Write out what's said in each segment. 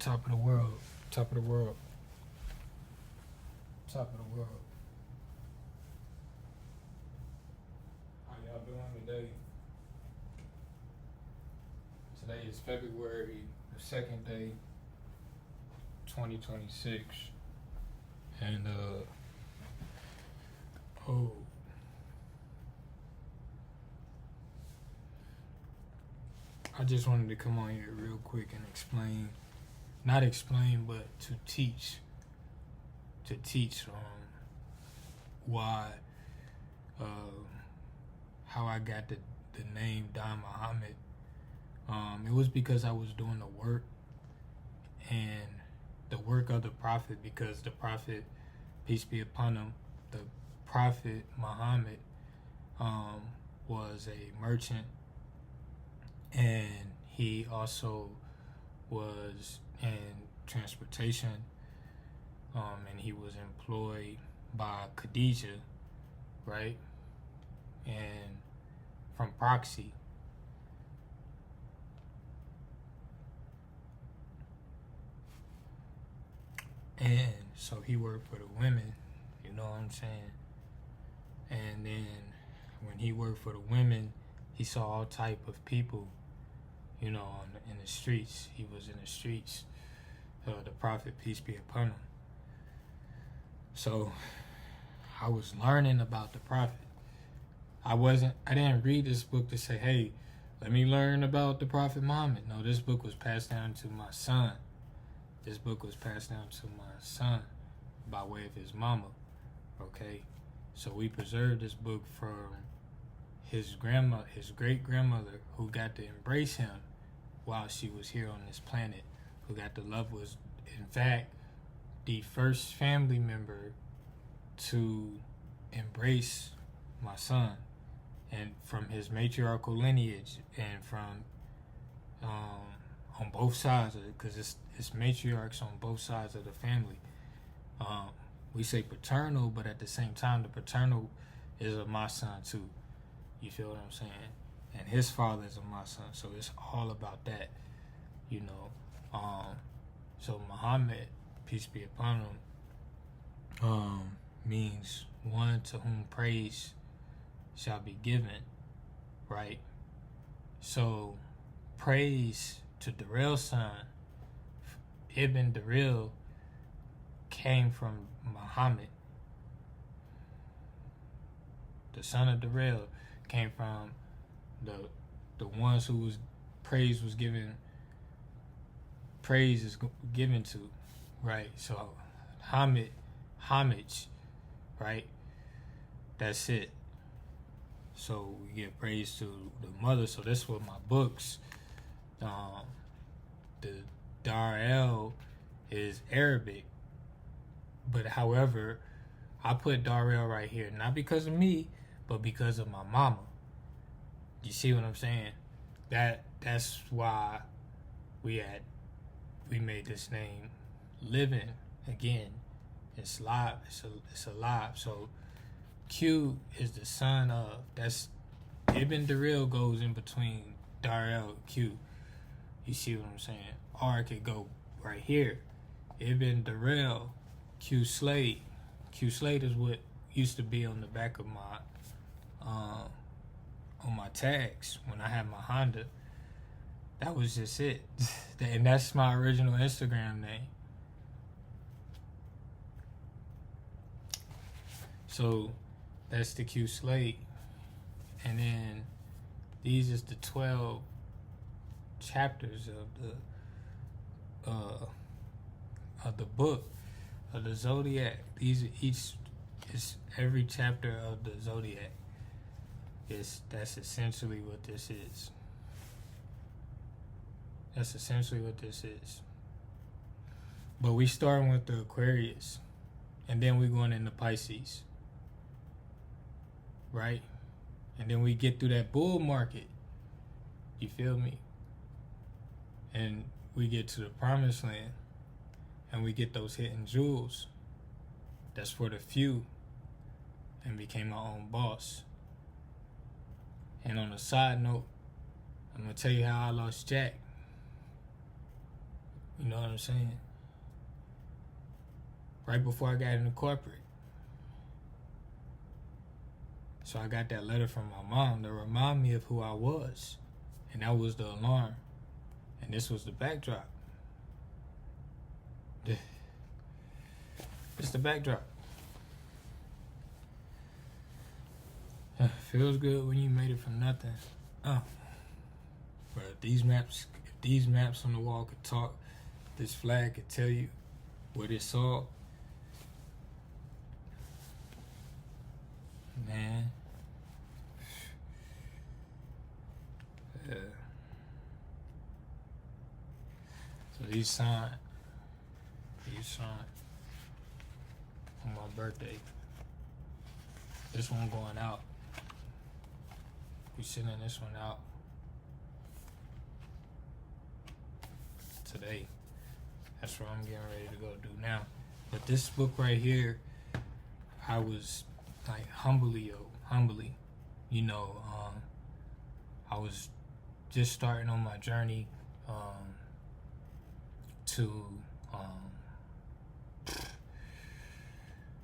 Top of the world. Top of the world. Top of the world. How y'all doing today? Today is February the 2nd day, 2026. And I just wanted to come on here real quick and explain, not explain, but to teach why, how I got the name Don Mohammed. It was because I was doing the work and the work of the Prophet, because the Prophet, peace be upon him, the Prophet Muhammad was a merchant, and he also was in transportation, and he was employed by Khadijah, right? And from proxy. And so he worked for the women, you know what I'm saying? And then when he worked for the women, he saw all type of people, you know, in the streets. He was in the streets, the Prophet, peace be upon him. So I was learning about the Prophet. I didn't read this book to say, hey, let me learn about the Prophet Muhammad. No, this book was passed down to my son. This book was passed down to my son by way of his mama, okay? So we preserved this book from his great-grandmother, who got to embrace him while she was here on this planet, who got to love, was, in fact, the first family member to embrace my son, and from his matriarchal lineage, and from on both sides of it, because it's matriarchs on both sides of the family. We say paternal, but at the same time, the paternal is of my son too. You feel what I'm saying? And his father is of my son, so it's all about that, you know. So Muhammad, peace be upon him, means one to whom praise shall be given, right? So praise to Darrell's son, Ibn Darrell, came from Muhammad. The son of Darrell came from the ones who was praise is given to, right? So homage, right? That's it. So we give praise to the mother. So that's what my books, the Darrell is Arabic, but however, I put Darrell right here, not because of me, but because of my mama. You see what I'm saying? That's why we made this name living again. It's live. It's alive. So Q is the son of, that's Ibn Darrell goes in between Darrell and Q. You see what I'm saying? Or it could go right here. Ibn Darrell, Q Slade. Q Slade is what used to be on the back of my on my tags when I had my Honda. That was just it. And that's my original Instagram name. So that's the Q Slate. And then these is the 12 chapters of the book of the Zodiac. These are is every chapter of the Zodiac. That's essentially what this is. That's essentially what this is. But we starting with the Aquarius, and then we going into Pisces, right? And then we get through that bull market. You feel me? And we get to the promised land, and we get those hidden jewels. That's for the few, and became my own boss. And on a side note, I'm gonna tell you how I lost Jack. You know what I'm saying? Right before I got into corporate. So I got that letter from my mom to remind me of who I was. And that was the alarm. And this was the backdrop. It's the backdrop. Feels good when you made it from nothing. But if these maps on the wall could talk, this flag could tell you what it saw. Man. Yeah. So these signed on my birthday. This one going out. We sending this one out today. That's what I'm getting ready to go do now. But this book right here, I was like humbly, you know, I was just starting on my journey to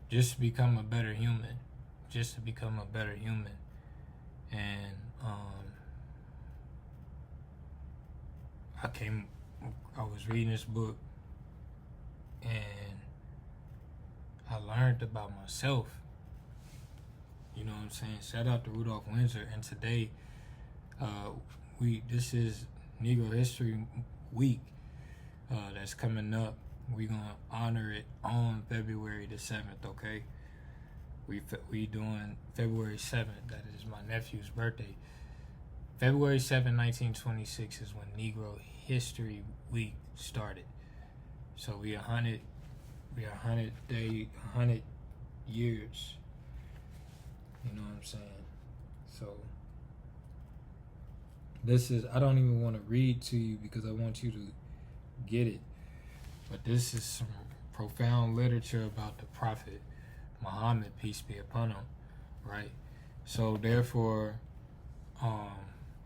just become a better human, and I was reading this book and I learned about myself. You know what I'm saying? Shout out to Rudolph Windsor. And today, this is Negro History Week that's coming up. We're gonna honor it on February the 7th. Okay, we doing February 7th. That is my nephew's birthday. February 7th, 1926 is when Negro History Week started. So we 100 years. You know what I'm saying? So this is, I don't even want to read to you because I want you to get it. But this is some profound literature about the Prophet Muhammad, peace be upon him, right? So therefore,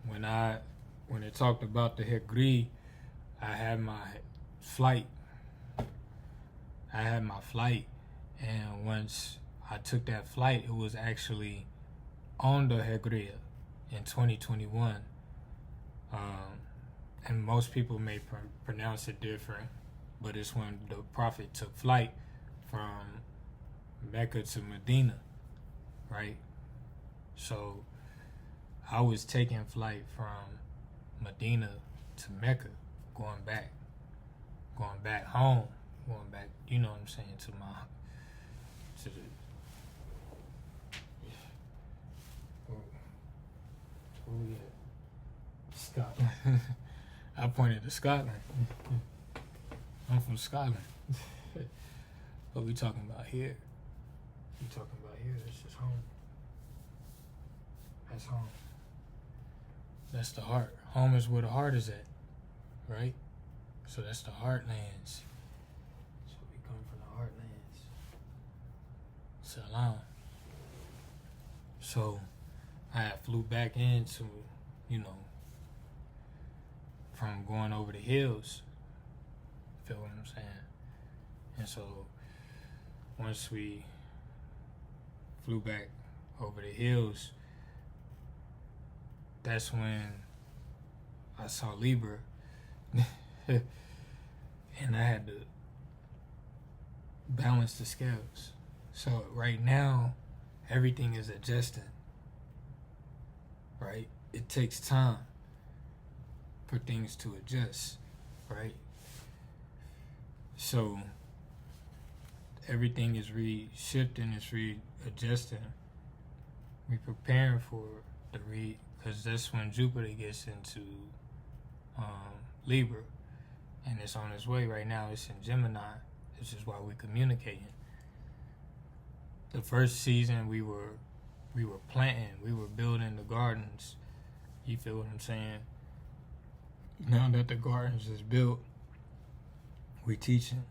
when it talked about the Hijri, I had my flight, and once I took that flight, it was actually on the Hijri in 2021. And most people may pronounce it different, but it's when the Prophet took flight from Mecca to Medina, right? So I was taking flight from Medina to Mecca, going back home, you know what I'm saying, to the where we at? Scotland. I pointed to Scotland. I'm from Scotland. What we talking about here? This is home. That's home. That's the heart. Home is where the heart is at, right? So that's the heartlands. So we come from the heartlands. Salam. So I flew back into, you know, from going over the hills. Feel what I'm saying? And so once we flew back over the hills, that's when I saw Libra. And I had to balance the scales. So right now, everything is adjusting. Right? It takes time for things to adjust, right? So everything is re-shifting, it's re-adjusting. We're preparing for the because that's when Jupiter gets into Libra, and it's on its way right now. It's in Gemini. This is why we're communicating. The first season we were planting, we were building the gardens. You feel what I'm saying? Now that the gardens is built, we teaching,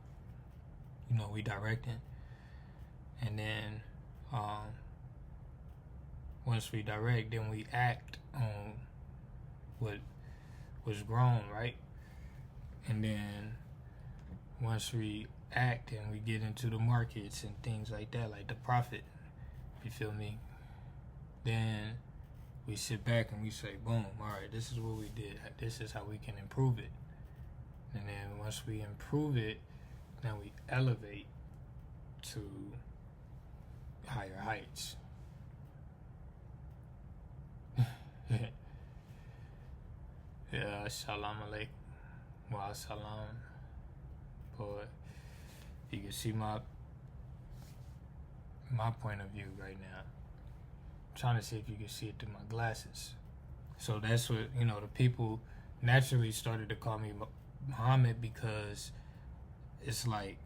you know, we directing, and then once we direct, then we act on what was grown, right? And then once we act and we get into the markets and things like that, like the profit, you feel me? Then we sit back and we say, boom, all right, this is what we did. This is how we can improve it. And then once we improve it, now we elevate to higher heights. Yeah, shalom alaikum. Wa salam. But you can see my point of view right now. I'm trying to see if you can see it through my glasses. So that's what, the people naturally started to call me Muhammad, because it's like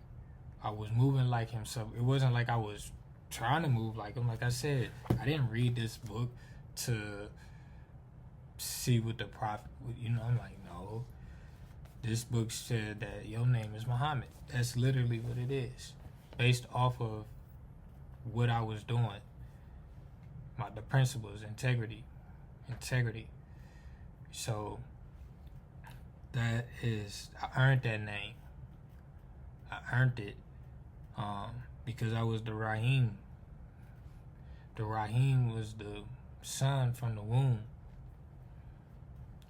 I was moving like him. So it wasn't like I was trying to move like him. Like I said, I didn't read this book to see what the prophet, I'm like, no. This book said that your name is Muhammad. That's literally what it is. Based off of what I was doing. The principles, integrity. So that is, I earned that name. I earned it because I was the Rahim. The Rahim was the son from the womb.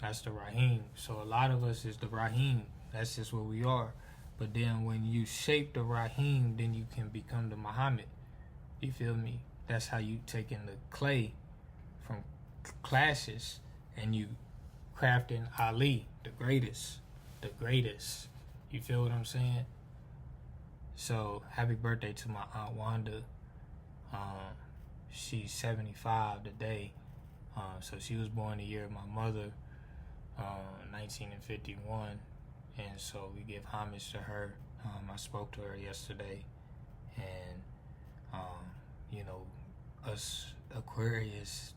That's the Rahim. So a lot of us is the Rahim. That's just what we are. But then when you shape the Rahim, then you can become the Muhammad. You feel me? That's how you taking the clay from clashes and you crafting Ali, the greatest. You feel what I'm saying? So happy birthday to my Aunt Wanda. She's 75 today. So she was born the year of my mother, 1951. And so we give homage to her. I spoke to her yesterday, and us Aquarius,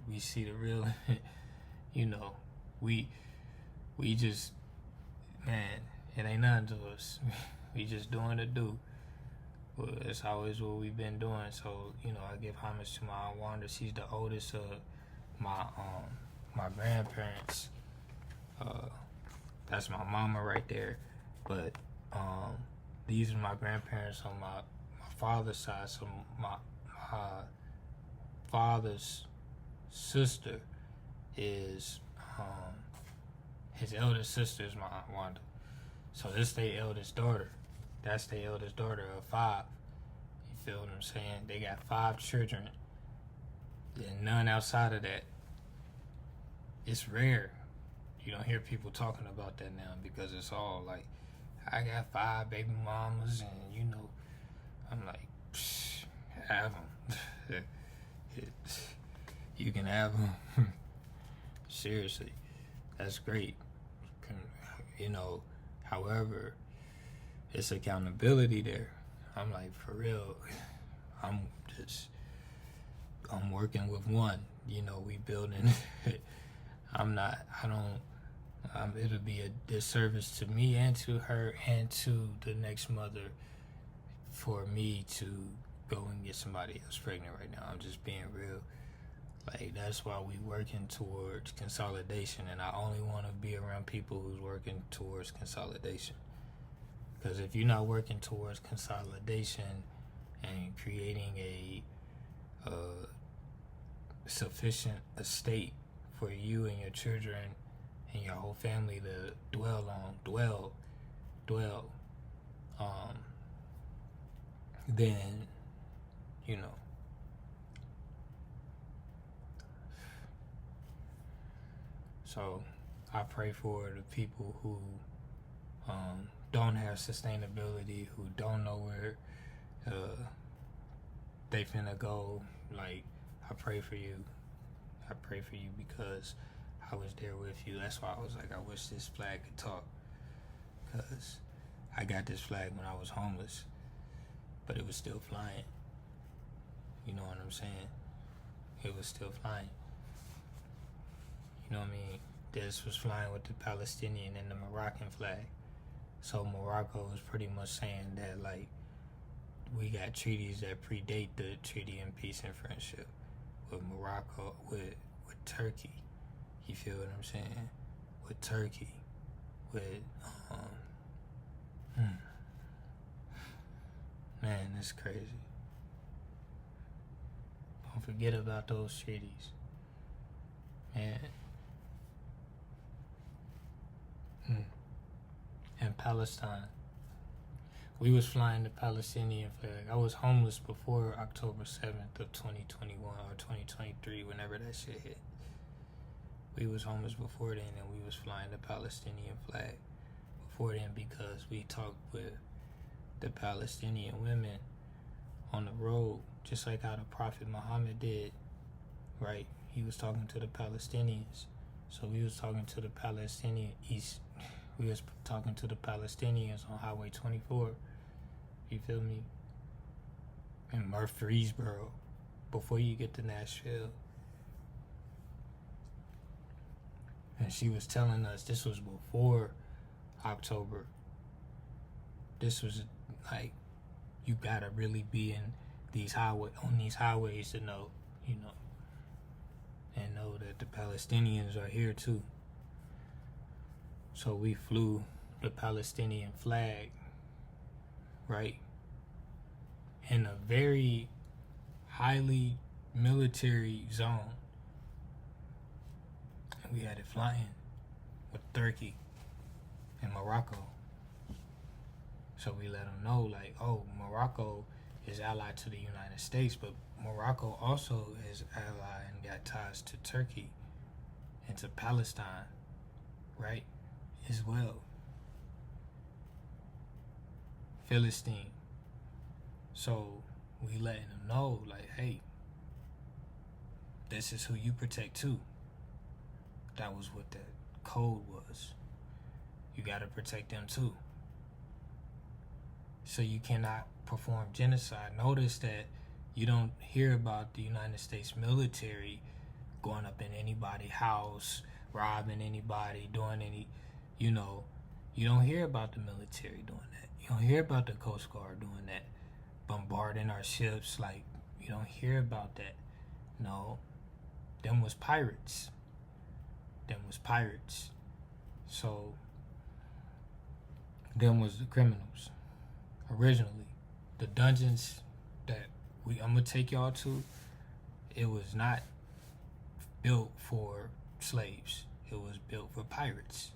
we see the real. We just, man, it ain't nothing to us. We just doing the do. But it's always what we've been doing. So I give homage to my Aunt Wanda. She's the oldest of my grandparents. That's my mama right there. But these are my grandparents on my father's side. So my father's sister is his eldest sister is my Aunt Wanda. So this is their eldest daughter. That's their eldest daughter of 5. You feel what I'm saying? They got 5 children. And none outside of that. It's rare. You don't hear people talking about that now, because it's all like, I got 5 baby mamas, and I'm like, have them. You can have them. Seriously, that's great. However, it's accountability there. I'm like, for real, I'm working with one. We building. It'll be a disservice to me and to her and to the next mother for me to go and get somebody else pregnant right now. I'm just being real. Like, that's why we working towards consolidation, and I only want to be around people who's working towards consolidation. Because if you're not working towards consolidation and creating a sufficient estate for you and your children and your whole family to dwell, then So I pray for the people who don't have sustainability, who don't know where they finna go. Like, I pray for you. I pray for you because I was there with you. That's why I was like, I wish this flag could talk. Because I got this flag when I was homeless, but it was still flying. You know what I'm saying? It was still flying. You know what I mean? This was flying with the Palestinian and the Moroccan flag. So Morocco was pretty much saying that, like, we got treaties that predate the Treaty in Peace and Friendship with Morocco, with Turkey. You feel what I'm saying? With Turkey, with It's crazy. Don't forget about those treaties. Man. In Palestine. We was flying the Palestinian flag. I was homeless before October 7th of 2021 or 2023, whenever that shit hit. We was homeless before then, and we was flying the Palestinian flag before then because we talked with the Palestinian women on the road, just like how the Prophet Mohammed did, right? He was talking to the Palestinians. So we was talking to the we was talking to the Palestinians on Highway 24. You feel me? In Murfreesboro, before you get to Nashville. And she was telling us this was before October. This was like, you gotta really be in these highways to know, and know that the Palestinians are here too. So we flew the Palestinian flag, right, in a very highly military zone. And we had it flying with Turkey and Morocco. So we let them know, like, oh, Morocco is allied to the United States, but Morocco also is allied and got ties to Turkey and to Palestine, right, as well. Philistine. So we letting them know, like, hey, this is who you protect too. That was what the code was. You gotta protect them too. So you cannot perform genocide. Notice that you don't hear about the United States military going up in anybody's house, robbing anybody, doing any, you don't hear about the military doing that. You don't hear about the Coast Guard doing that, bombarding our ships. Like, you don't hear about that. No, them was pirates. So, them was the criminals. Originally, the dungeons that I'm gonna take y'all to, it was not built for slaves. It was built for pirates.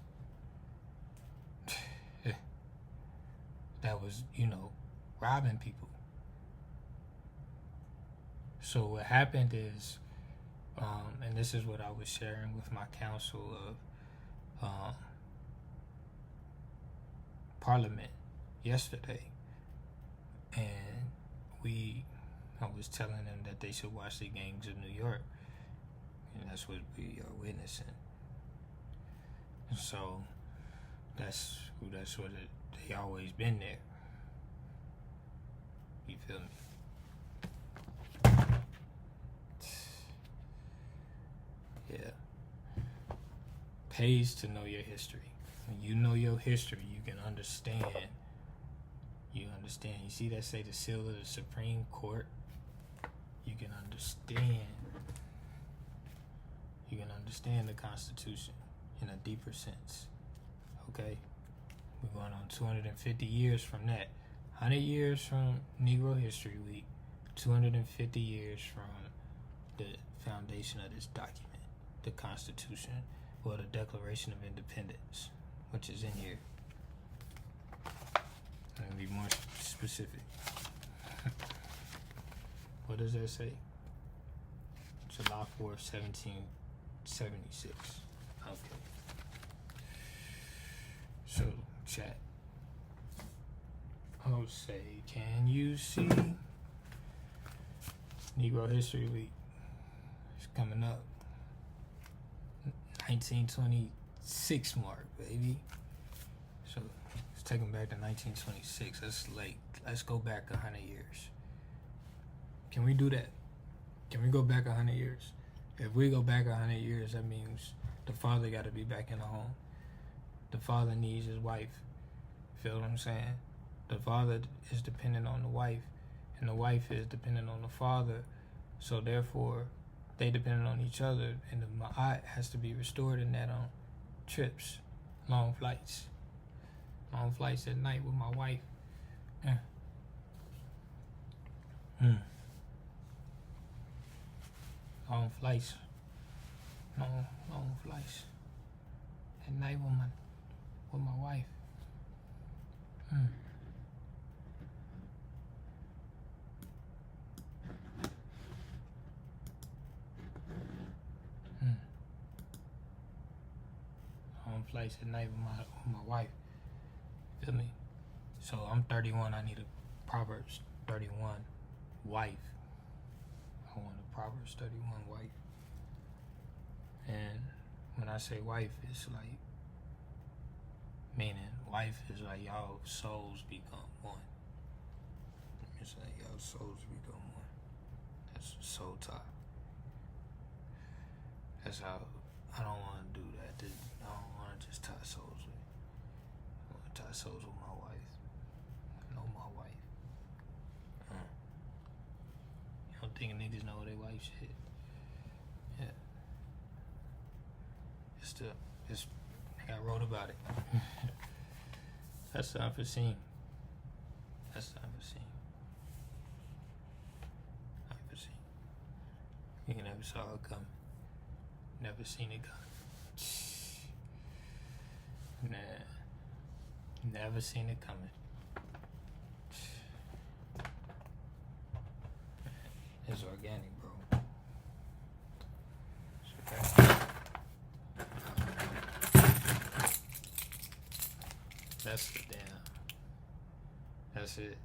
That was, robbing people. So what happened is, and this is what I was sharing with my council of Parliament yesterday. And I was telling them that they should watch the Gangs of New York. And that's what we are witnessing. And so that's what they always been there. You feel me? Yeah. Pays to know your history. When you know your history, you can understand. You see that say the seal of the Supreme Court? You can understand. You can understand the Constitution in a deeper sense. Okay? We're going on 250 years from that. 100 years from Negro History Week. 250 years from the foundation of this document. The Constitution, or the Declaration of Independence, which is in here. Let me be more specific. What does that say? July 4th, 1776. Okay. So, chat. I'll say, can you see Negro History Week? It's coming up. 1926 mark, baby. So, let's take them back to 1926. Let's go back 100 years. Can we do that? Can we go back 100 years? If we go back 100 years, that means the father got to be back in the home. The father needs his wife. Feel what I'm saying? The father is dependent on the wife, and the wife is dependent on the father. So therefore, they dependent on each other, and the ma'at has to be restored in that on trips, long flights at night with my wife. Mm. Long flights. Long flights. At night with my wife. Mm. Mm. Long flights at night with my wife. Feel me? So I'm 31. I need a Proverbs 31 wife. I want a Proverbs 31 wife. And when I say wife, it's like, meaning wife is like y'all souls become one. It's like y'all souls become one. That's soul tie. That's how I don't want to do that. I don't want to just tie souls with. I want to tie souls with my wife. I know my wife. You don't think niggas know their wife shit? Yeah. I wrote about it. That's unforeseen. That's unforeseen. Unforeseen. You never saw it coming. Never seen it coming. Nah. Never seen it coming. It's organic, bro. It's organic. That's the damn. That's it.